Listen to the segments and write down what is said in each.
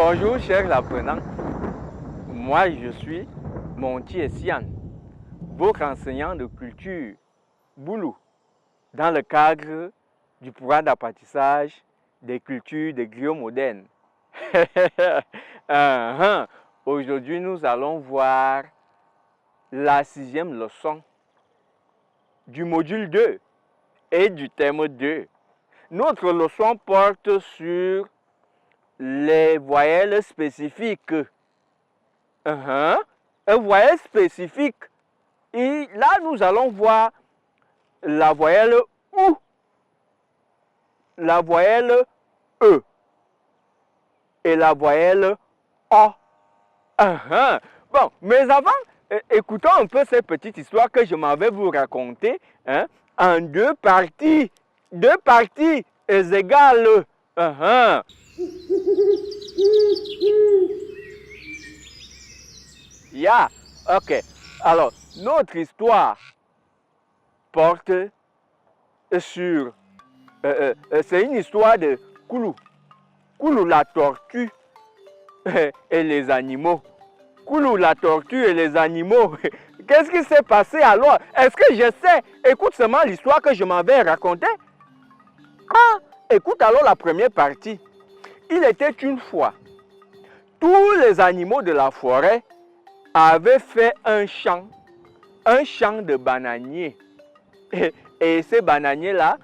Bonjour chers apprenants, moi je suis Monty Essian, votre enseignant de culture Boulou, dans le cadre du programme d'apprentissage des cultures des griots modernes. Aujourd'hui nous allons voir la 6e leçon du module 2 et du thème 2. Notre leçon porte sur les voyelles spécifiques. Un voyelle spécifique. Et là, nous allons voir la voyelle OU, la voyelle E et la voyelle O. Bon, mais avant, écoutons un peu cette petite histoire que je m'en vais vous raconter en deux parties. Deux parties égales. Ok. Alors, notre histoire porte sur... c'est une histoire de Koulou. Koulou la tortue et les animaux. Koulou la tortue et les animaux. Qu'est-ce qui s'est passé alors? Est-ce que je sais? Écoute seulement l'histoire que je m'en vais raconter. Écoute alors la première partie. Il était une fois, tous les animaux de la forêt avaient fait un champ de bananiers. Et ces bananiers-là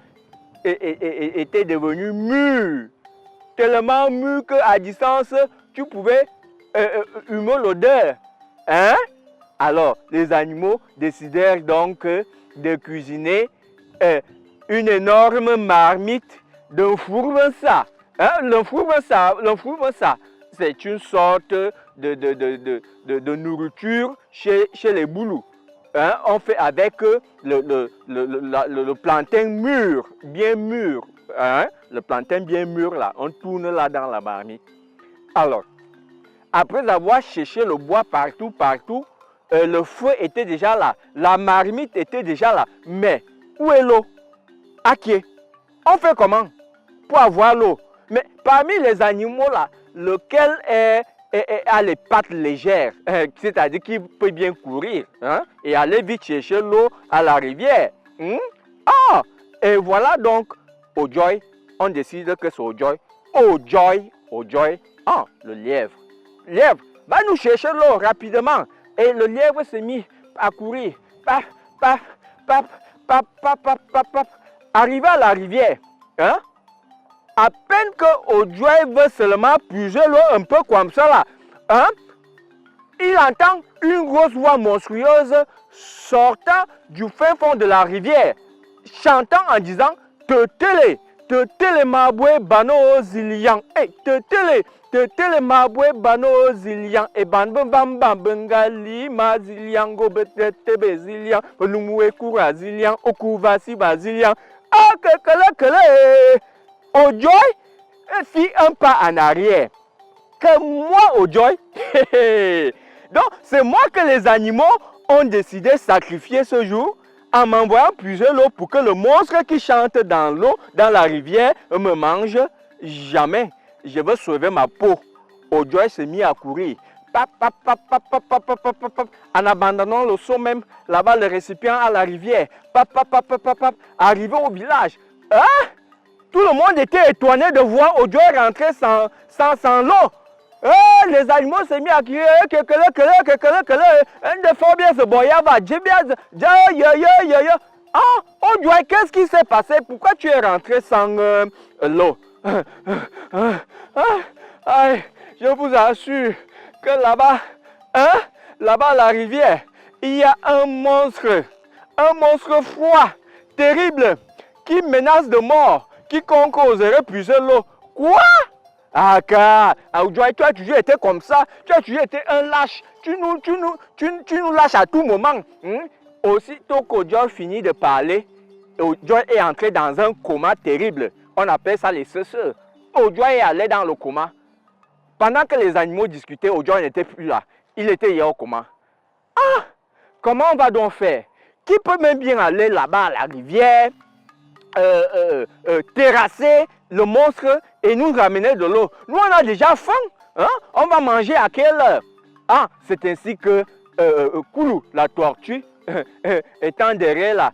étaient devenus mûrs, tellement mûrs qu'à distance, tu pouvais humer l'odeur. Alors, les animaux décidèrent donc de cuisiner une énorme marmite d'un fourbe-ça. Le fourbe-ça, c'est une sorte de nourriture chez les boulous. On fait avec le plantain mûr, bien mûr. Le plantain bien mûr, là, on tourne là dans la marmite. Alors, après avoir cherché le bois partout, le feu était déjà là, la marmite était déjà là. Mais où est l'eau? À qui? On fait comment pour avoir l'eau? Mais parmi les animaux là, lequel a les pattes légères, c'est-à-dire qu'il peut bien courir et aller vite chercher l'eau à la rivière. Et voilà donc, Ojoy, on décide que c'est Ojoy. Ojoy, le lièvre. Lièvre, va nous chercher l'eau rapidement. Et le lièvre s'est mis à courir. Arrivé à la rivière, à peine que Ojoy veut seulement puiser l'eau un peu comme ça là, il entend une grosse voix monstrueuse sortant du fin fond de la rivière, chantant en disant te télé mabwe bano zilian, te télé mabwe bano zilian, et ban bam bam bengali ma zilian go betebe zilian, lumwe kura zilian, okuvasi bazilian. Ojoy fit un pas en arrière. Que moi, Ojoy, donc c'est moi que les animaux ont décidé de sacrifier ce jour en m'envoyant puiser l'eau pour que le monstre qui chante dans l'eau, dans la rivière, me mange. Jamais. Je veux sauver ma peau. Ojoy s'est mis à courir. En abandonnant le seau même, là-bas, le récipient à la rivière. Arrivé au village. Tout le monde était étonné de voir Ojoy rentrer sans l'eau. Les animaux s'est mis à crier un de fort bien ce boyava. Ojoy, qu'est-ce qui s'est passé? Pourquoi tu es rentré sans l'eau? Je vous assure que là-bas, là-bas à la rivière, il y a un monstre froid, terrible, qui menace de mort quiconque oserait puiser l'eau. Quoi? Car, Ojoy, tu as toujours été comme ça, tu as toujours été un lâche, tu nous lâches à tout moment. Aussitôt qu'Ojoy finit de parler, Ojoy est entré dans un coma terrible. On appelle ça les cesseurs. Ojoy est allé dans le coma. Pendant que les animaux discutaient, Ojoy n'était plus là. Il était au coma. Comment on va donc faire? Qui peut même bien aller là-bas à la rivière, terrasser le monstre et nous ramener de l'eau? Nous, on a déjà faim. Hein? On va manger à quelle heure? Ah, c'est ainsi que Koulou, la tortue, étant derrière là.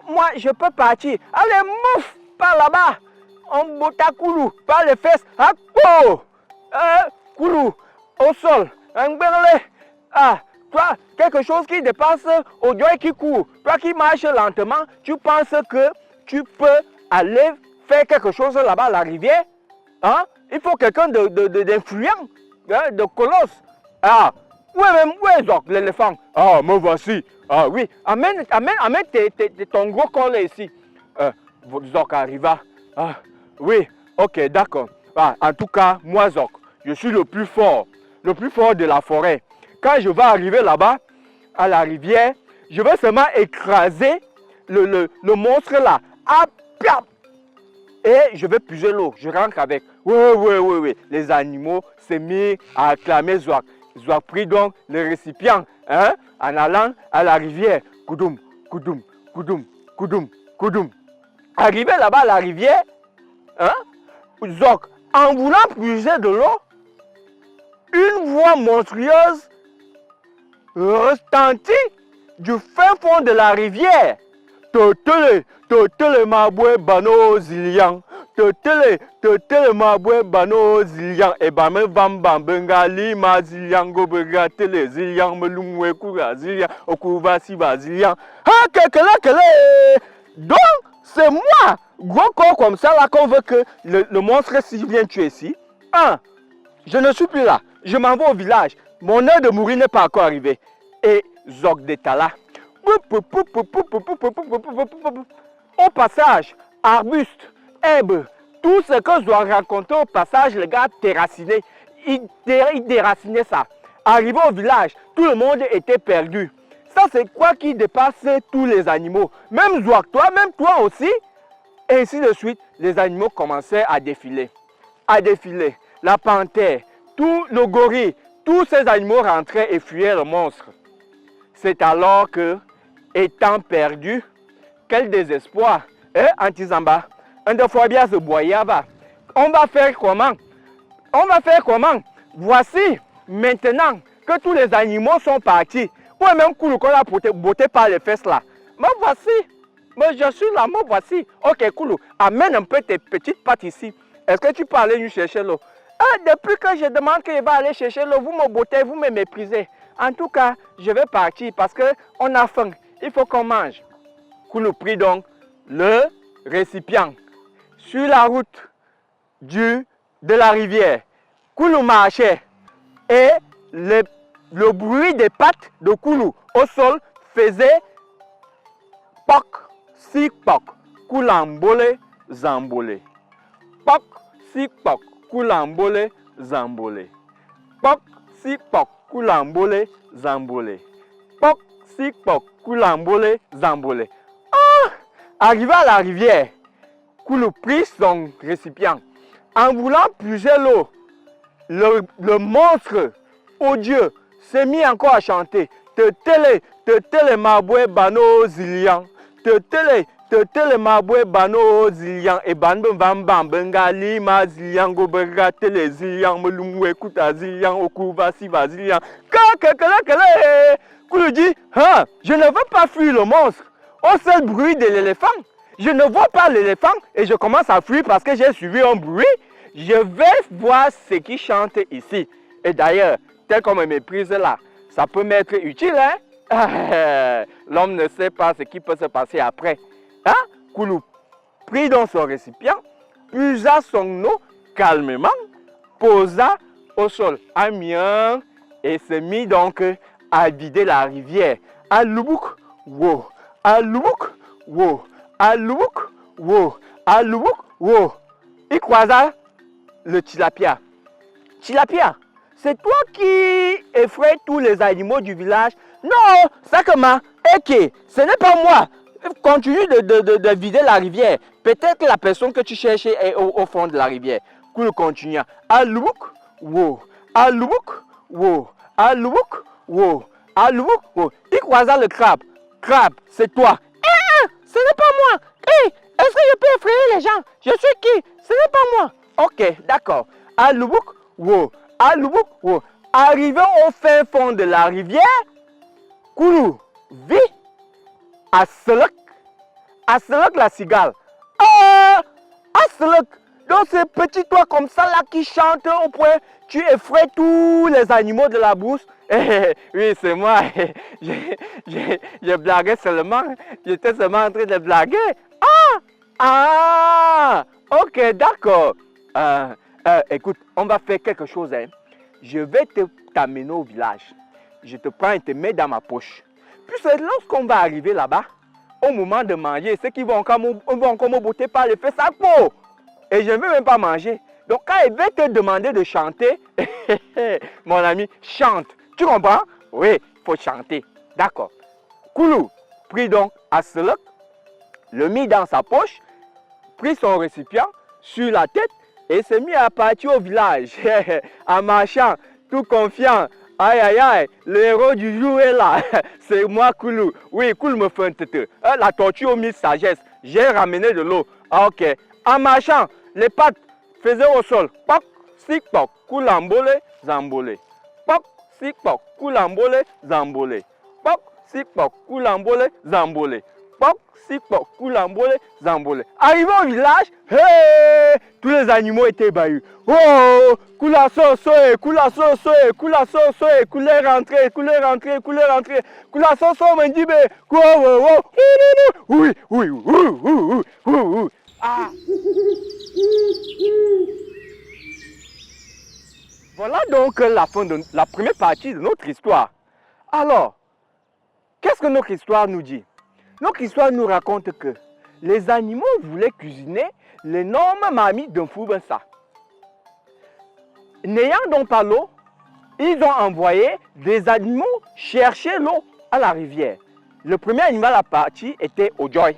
Moi, je peux partir. Allez, mouf, par là-bas. On botte à Koulou, par les fesses. Ah, oh! Koulou, au sol. Ah, toi, quelque chose qui dépasse au doigt et qui court. Toi qui marches lentement, tu penses que tu peux aller faire quelque chose là-bas à la rivière? Hein? Il faut quelqu'un d'influent, de colosse. Ah, où est Zoc, l'éléphant? Ah, me voici. Ah oui, amène ton gros corps là ici. Zoc arriva. Ah, oui, ok, d'accord. Ah, en tout cas, moi Zoc, je suis le plus fort de la forêt. Quand je vais arriver là-bas, à la rivière, je vais seulement écraser le monstre là. Ah, piap! Et je vais puiser l'eau. Je rentre avec. Oui. Les animaux s'est mis à acclamer Zouak. Zouak prit donc le récipient en allant à la rivière. Koudoum, koudoum, koudoum, koudoum, koudoum. Arrivé là-bas à la rivière, Zouak, en voulant puiser de l'eau, une voix monstrueuse retentit du fin fond de la rivière. Totele mabwe bano ziliang. Totele mabwe bano ziliang. E ba me vamba bengali ma ziliang go bega tele ziliang melumwe kura ziliang okuva siba ziliang. Ha kekele. Donc c'est moi, gros corps comme ça là qu'on veut que le monstre s'il vient tuer ici. Je ne suis plus là. Je m'en vais au village. Mon heure de mourir n'est pas encore arrivée. Et Zog d'Etala. Au passage, arbustes, herbes, tout ce que je dois raconter au passage, les gars terracinés, ils déracinaient ça. Arrivé au village, tout le monde était perdu. Ça, c'est quoi qui dépasse tous les animaux? Même Zouak, toi, même toi aussi. Et ainsi de suite, les animaux commençaient à défiler. La panthère, tout le gorille, tous ces animaux rentraient et fuyaient le monstre. C'est alors que, étant perdu, quel désespoir, Antizamba, un de fois bien se boyava. On va faire comment? Voici, maintenant que tous les animaux sont partis, moi même Koulou qu'on a botté par les fesses là. Me voici, je suis là, me voici. Ok Koulou, amène un peu tes petites pattes ici. Est-ce que tu peux aller nous chercher l'eau? Depuis que je demande qu'il va aller chercher l'eau, vous me bottez, vous me méprisez. En tout cas, je vais partir parce qu'on a faim. Il faut qu'on mange. Koulou prit donc le récipient sur la route de la rivière. Koulou marchait et le bruit des pattes de Koulou au sol faisait poc, si poc, Koulambole, zambole. Poc, si poc, Koulambole, zambole. Poc, si poc, Koulambole, zambole. Poc, si poc, Koulambole, zambole. Arrivé à la rivière, Koulou prit son récipient. En voulant puiser l'eau, le monstre odieux s'est mis encore à chanter. Te tele mabwe bano zilian. Te tele mabwe bano zilian. E ban bam bengali ma zilian go bega tele zilian melumwe kuta zilian okuva siva zilian. Kele. Koulou dit, je ne veux pas fuir le monstre. Au seul bruit de l'éléphant, je ne vois pas l'éléphant et je commence à fuir parce que j'ai suivi un bruit. Je vais voir ce qui chante ici. Et d'ailleurs, tel qu'on me méprise là, ça peut m'être utile, hein? L'homme ne sait pas ce qui peut se passer après. Koulou prit donc son récipient, puisa son eau calmement, posa au sol un mien et se mit donc à vider la rivière. Aloubok, wow. Aloubok, wow. Aloubok, wow. Aloubok, wow. Il croisa le tilapia. Tilapia, c'est toi qui effraie tous les animaux du village? Non, c'est que ce n'est pas moi. Continue de vider la rivière. Peut-être que la personne que tu cherches est au fond de la rivière. Koulou continua. Aloubok, wow. Aloubok, wow. Aloubok, wow. Aloubok, wow. Il croisa le crabe. Crabe, c'est toi. Ce n'est pas moi. Est-ce que je peux effrayer les gens? Je suis qui? Ce n'est pas moi. Ok, d'accord. Aloubok, wow. à Lubuk. Oh. Arrivé au fin fond de la rivière, Koulou vit Aselok la cigale. Ah, Aselok, donc ce petit toit comme ça là qui chante au point, tu effraies tous les animaux de la brousse. Oui, c'est moi. Je blaguais seulement. J'étais seulement en train de blaguer. Ah, ok, d'accord. Écoute, on va faire quelque chose. Hein. Je vais t'amener au village. Je te prends et te mets dans ma poche. Puis lorsqu'on va arriver là-bas, au moment de manger, ceux qui vont encore me botter par le feu, ça peau. Et je ne veux même pas manger. Donc quand il va te demander de chanter, mon ami, chante. Tu comprends? Oui, il faut chanter. D'accord. Koulou prit donc Aselok, le mit dans sa poche, prit son récipient sur la tête et s'est mis à partir au village en marchant, tout confiant. Aïe, aïe, aïe, le héros du jour est là. C'est moi, Koulou. Oui, Koulou me fait un tete. La tortue aux mille sagesse. J'ai ramené de l'eau. Ok. En marchant, les pattes faisaient au sol. Pok, sik, pok, koulambole, zambole. Pok, sik, pok, koulambole, zambole. Pok, sik, pok, koulambole, zambole. Pok, sik, pok, koulambole, zambole. Arrivé au village, hey, tous les animaux étaient ébahis. Oh, koula sosoe, koula sosoe, koula sosoe, koulé rentré, koulé rentré, koulé rentré, koula sosoe, mendibe, oui, oui, oui. Ah. Voilà donc la fin de la première partie de notre histoire. Alors, qu'est-ce que notre histoire nous dit? Notre histoire nous raconte que les animaux voulaient cuisiner l'énorme marmite d'un Foubensa. N'ayant donc pas l'eau, ils ont envoyé des animaux chercher l'eau à la rivière. Le premier animal à partir était Ojoy.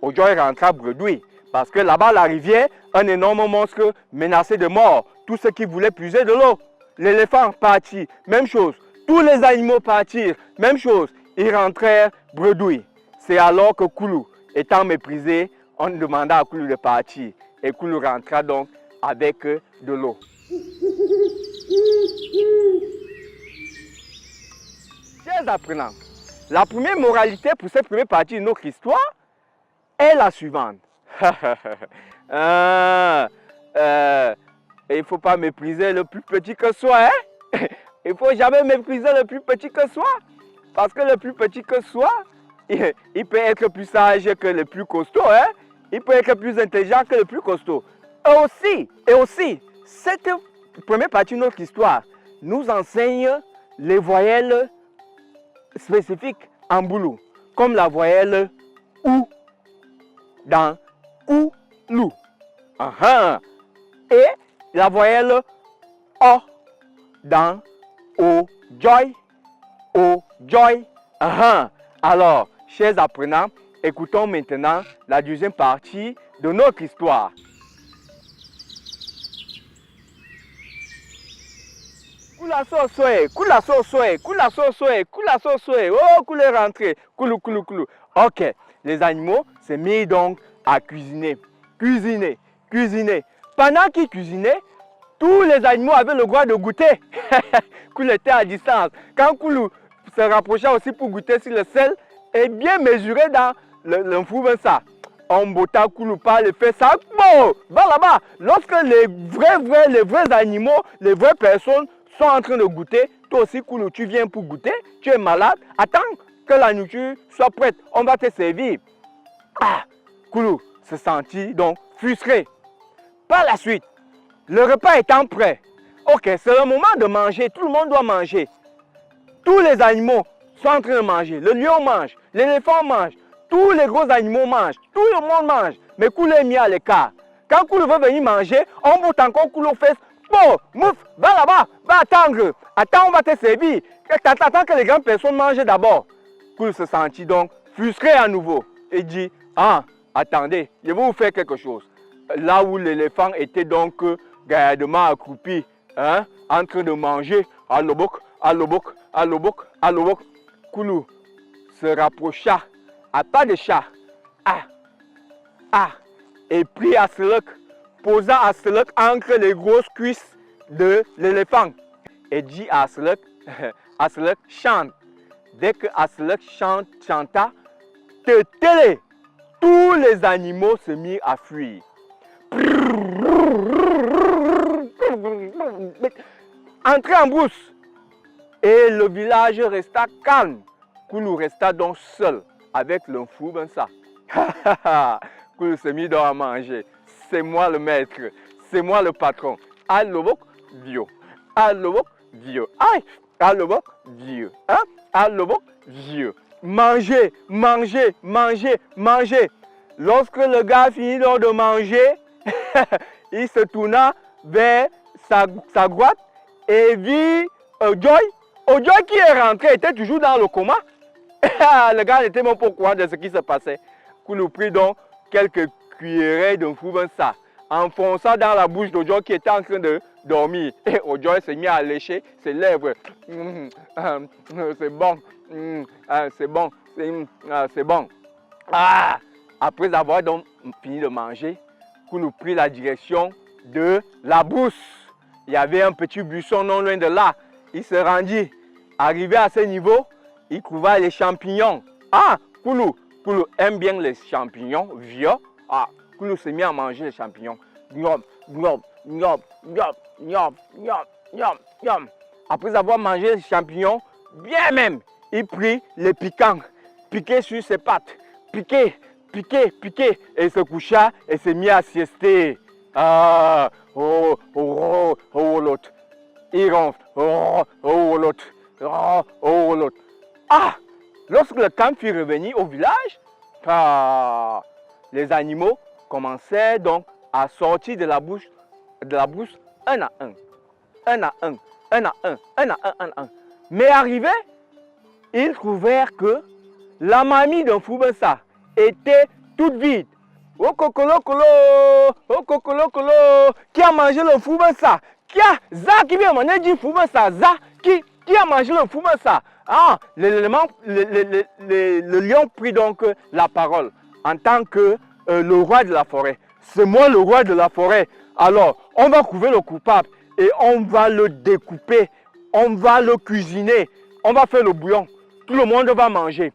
Ojoy rentra bredouille parce que là-bas, la rivière, un énorme monstre menacé de mort. Tous ceux qui voulaient puiser de l'eau. L'éléphant partit, même chose. Tous les animaux partirent, même chose. Ils rentrèrent bredouille. C'est alors que Koulou, étant méprisé, on demanda à Koulou de partir. Et Koulou rentra donc avec de l'eau. Chers apprenants, la première moralité pour cette première partie de notre histoire est la suivante. Il ne faut pas mépriser le plus petit que soi. Hein? Il ne faut jamais mépriser le plus petit que soi. Parce que le plus petit que soi, il peut être plus sage que le plus costaud. Hein? Il peut être plus intelligent que le plus costaud. Et aussi, cette première partie de notre histoire nous enseigne les voyelles spécifiques en boulou, comme la voyelle OU dans Koulou. Et la voyelle O dans Ojoy. Ojoy. Alors, chers apprenants, écoutons maintenant la deuxième partie de notre histoire. Koula sosoe, koula sosoe, koula sosoe, koula sosoe, oh koulé rentré, koulou koulou koulou. Ok, les animaux se mirent donc à cuisiner. Cuisiner. Pendant qu'ils cuisinaient, tous les animaux avaient le droit de goûter. Koulou était à distance. Quand Koulou se rapprocha aussi pour goûter sur le sel, et bien mesuré dans le Foubensa. On botta Koulou par le fait ça. Bon, va là-bas. Lorsque les vrais animaux, les vraies personnes sont en train de goûter, toi aussi Koulou, tu viens pour goûter, tu es malade, attends que la nourriture soit prête, on va te servir. Koulou se sentit donc frustré. Par la suite, le repas étant prêt, ok, c'est le moment de manger, tout le monde doit manger. Tous les animaux sont en train de manger, le lion mange, l'éléphant mange, tous les gros animaux mangent, tout le monde mange, mais Koulou est mis à l'écart. Quand Koulou veut venir manger, on botte encore Koulou fait. Bon, mouf, va là-bas, va attendre. Attends, on va te servir. Attends que les grandes personnes mangent d'abord. Koulou se sentit donc frustré à nouveau et dit, attendez, je vais vous faire quelque chose. Là où l'éléphant était donc gaillardement accroupi, en train de manger, alobok, Koulou se rapprocha à pas de chat. Et prit Aselok, posa Aselok entre les grosses cuisses de l'éléphant et dit à Aslak, Aslak chante. Dès que Aslak chanta, télé, tous les animaux se mirent à fuir. Entré en brousse et le village resta calme. Koulou resta donc seul avec le fou Bensa. Koulou s'est mis donc à manger. C'est moi le maître, c'est moi le patron. Allobok, Dio. Allobok, Dio. Aïe, allobok, Dio. Hein? Allobok, Dio. Manger, manger, manger, manger. Lorsque le gars finit donc de manger, il se tourna vers sa grotte et vit Ojoy. Ojoy qui est rentré était toujours dans le coma. Le gars n'était même pas au courant de ce qui se passait. Koulou prit donc quelques cuillerées de Foubensa, enfonça dans la bouche d'Ojoy qui était en train de dormir. Et Ojoy s'est mis à lécher ses lèvres. C'est bon, c'est bon, c'est bon. Après avoir donc fini de manger, Koulou prit la direction de la brousse. Il y avait un petit buisson non loin de là. Il se rendit. Arrivé à ce niveau, il trouva les champignons. Koulou aime bien les champignons vieux. Koulou s'est mis à manger les champignons. Nyom, nyom, nyom, nyom, nyom, nyom, nyom, nyom. Après avoir mangé les champignons, bien même, il prit les piquants, piqué sur ses pattes, piqué, et il se coucha et s'est mis à siester. L'autre. Il ronfle. L'autre. L'autre. Lorsque le temps fut revenu au village, les animaux commençaient donc à sortir de la brousse un à un. Mais arrivé, ils trouvèrent que la mamie d'un Foubensa était toute vide. Oh cocolo, qui a mangé le Foubensa? Qui vient manger du Foubensa? Qui a mangé le Foubensa? Le lion prit donc la parole en tant que le roi de la forêt. C'est moi le roi de la forêt. Alors, on va trouver le coupable et on va le découper. On va le cuisiner. On va faire le bouillon. Tout le monde va manger.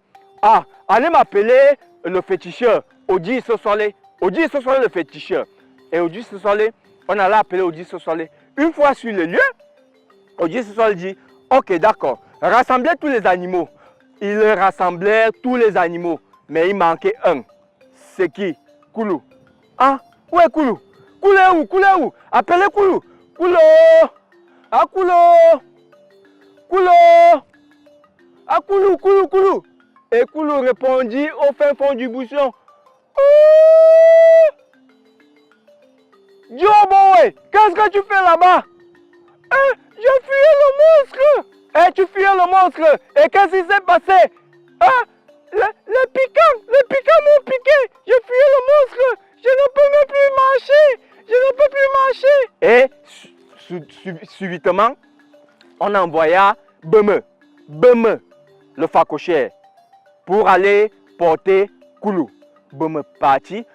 Allez m'appeler le féticheur. Odi Sosole le féticheur. Et Odi Sosole, on allait appeler Odi Sosole. Une fois sur le lieu, Odi Sosole dit, ok d'accord, rassemblez tous les animaux. Il rassemblait tous les animaux, mais il manquait un. C'est qui? Koulou. Où est Koulou? Koulou est où? Appelez Koulou. Koulou. Koulou. Et Koulou répondit au fin fond du buisson. Dioboé, qu'est-ce que tu fais là-bas? Je fuyais le monstre. Tu fuyais le monstre. Et qu'est-ce qui s'est passé? Les piquants m'ont piqué. Je fuyais le monstre. Je ne peux même plus marcher. Et subitement, on envoya Beme, le facochère, pour aller porter Koulou. Beme partit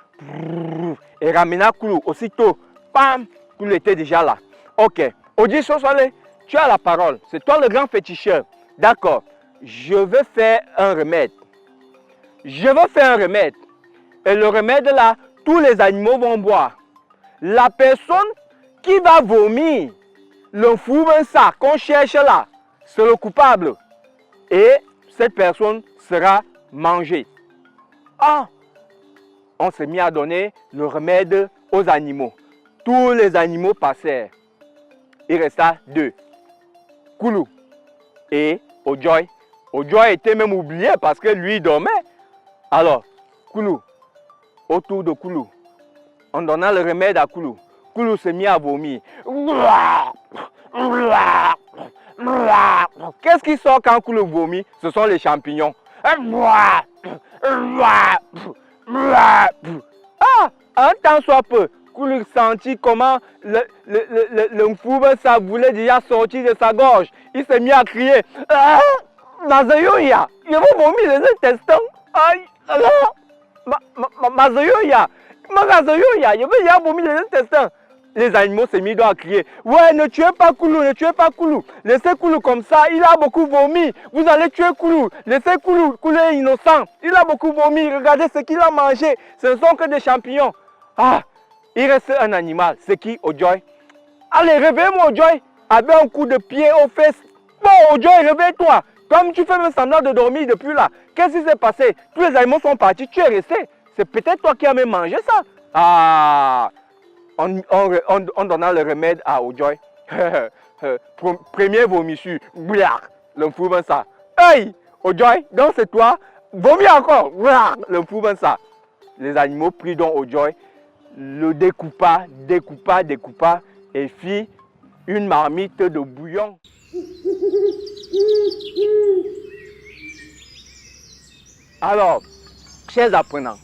et ramena Koulou. Aussitôt, pam, Koulou était déjà là. Ok, Odi Sosole, tu as la parole. C'est toi le grand féticheur. D'accord, je veux faire un remède. Et le remède là, tous les animaux vont boire. La personne qui va vomir le Foubensa qu'on cherche là, c'est le coupable. Et cette personne sera mangée. On s'est mis à donner le remède aux animaux. Tous les animaux passèrent. Il resta 2. Koulou et Ojoy. Ojoy était même oublié parce que lui dormait. Alors, Koulou, autour de Koulou, on donna le remède à Koulou. Koulou s'est mis à vomir. Qu'est-ce qui sort quand Koulou vomit? Ce sont les champignons. Un temps soit peu, Koulou sentit comment le Foubensa voulait déjà sortir de sa gorge. Il s'est mis à crier. Mazayoya, il va vomir les intestins. Aïe, alors, Mazayoya, il va déjà vomir les intestins. Les animaux s'est mis à crier. Ouais, ne tuez pas Koulou, ne tuez pas Koulou. Laissez Koulou comme ça, il a beaucoup vomi. Vous allez tuer Koulou. Laissez Koulou, Koulou est innocent. Il a beaucoup vomi, regardez ce qu'il a mangé. Ce ne sont que des champignons. Ah, il reste un animal. C'est qui, Ojoy? Allez, réveille-moi, Ojoy. Avec un coup de pied aux fesses. Bon, Ojoy, réveille-toi. Comme tu fais même semblant de dormir depuis là. Qu'est-ce qui s'est passé? Tous les animaux sont partis, tu es resté. C'est peut-être toi qui as même mangé ça. Ah, on donna le remède à Ojoy. Premier vomissure. Le fou ben ça. Hey, Ojoy, donc c'est toi. Vomis encore. Le fou ben ça. Les animaux prirent donc Ojoy, le découpa et fit une marmite de bouillon. Alors, chers apprenants,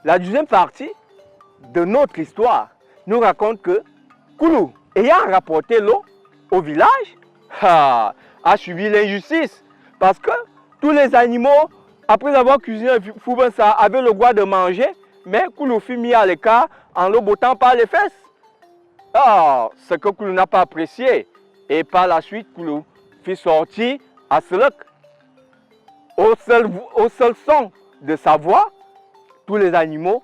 la deuxième partie de notre histoire nous raconte que Koulou, ayant rapporté l'eau au village, a subi l'injustice. Parce que tous les animaux, après avoir cuisiné Foubensa, avaient le droit de manger, mais Koulou fut mis à l'écart en le bottant par les fesses. Ce que Koulou n'a pas apprécié. Et par la suite, Koulou fit sortir à Selek. Au seul son de sa voix, tous les animaux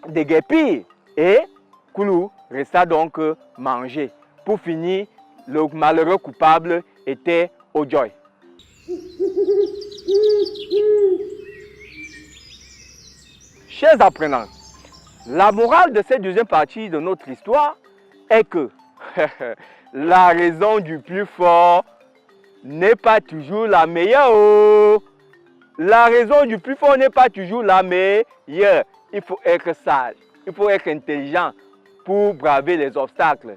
déguerpirent et Koulou resta donc mangé. Pour finir, le malheureux coupable était Ojoy. Chers apprenants, la morale de cette deuxième partie de notre histoire est que la raison du plus fort n'est pas toujours la meilleure. La raison du plus fort n'est pas toujours la meilleure. Il faut être sage, il faut être intelligent pour braver les obstacles.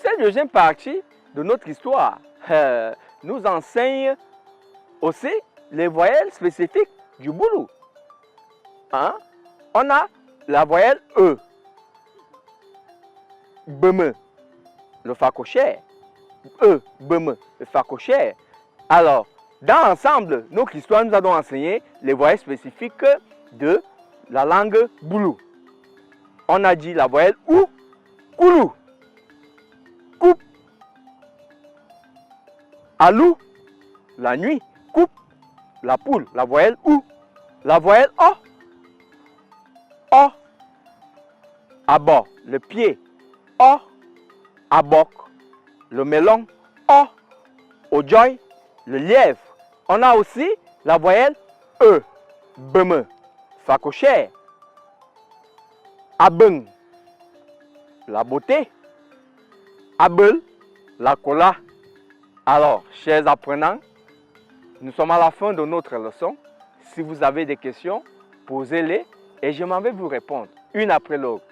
Cette deuxième partie de notre histoire nous enseigne aussi les voyelles spécifiques du boulou. On a la voyelle E, BM, le facochère. E, BM, le facochère. Alors, dans l'ensemble, notre histoire nous a donc enseigné les voyelles spécifiques de la langue boulou. On a dit la voyelle OU, Koulou, coupe, alou, la nuit, coupe, la poule, la voyelle OU. La voyelle O, abord, le pied, O, abok, le melon, O, Ojoy, le lièvre. On a aussi la voyelle E, beme, facochère, abeng, la beauté, abel, la cola. Alors, chers apprenants, nous sommes à la fin de notre leçon. Si vous avez des questions, posez-les et je m'en vais vous répondre, une après l'autre.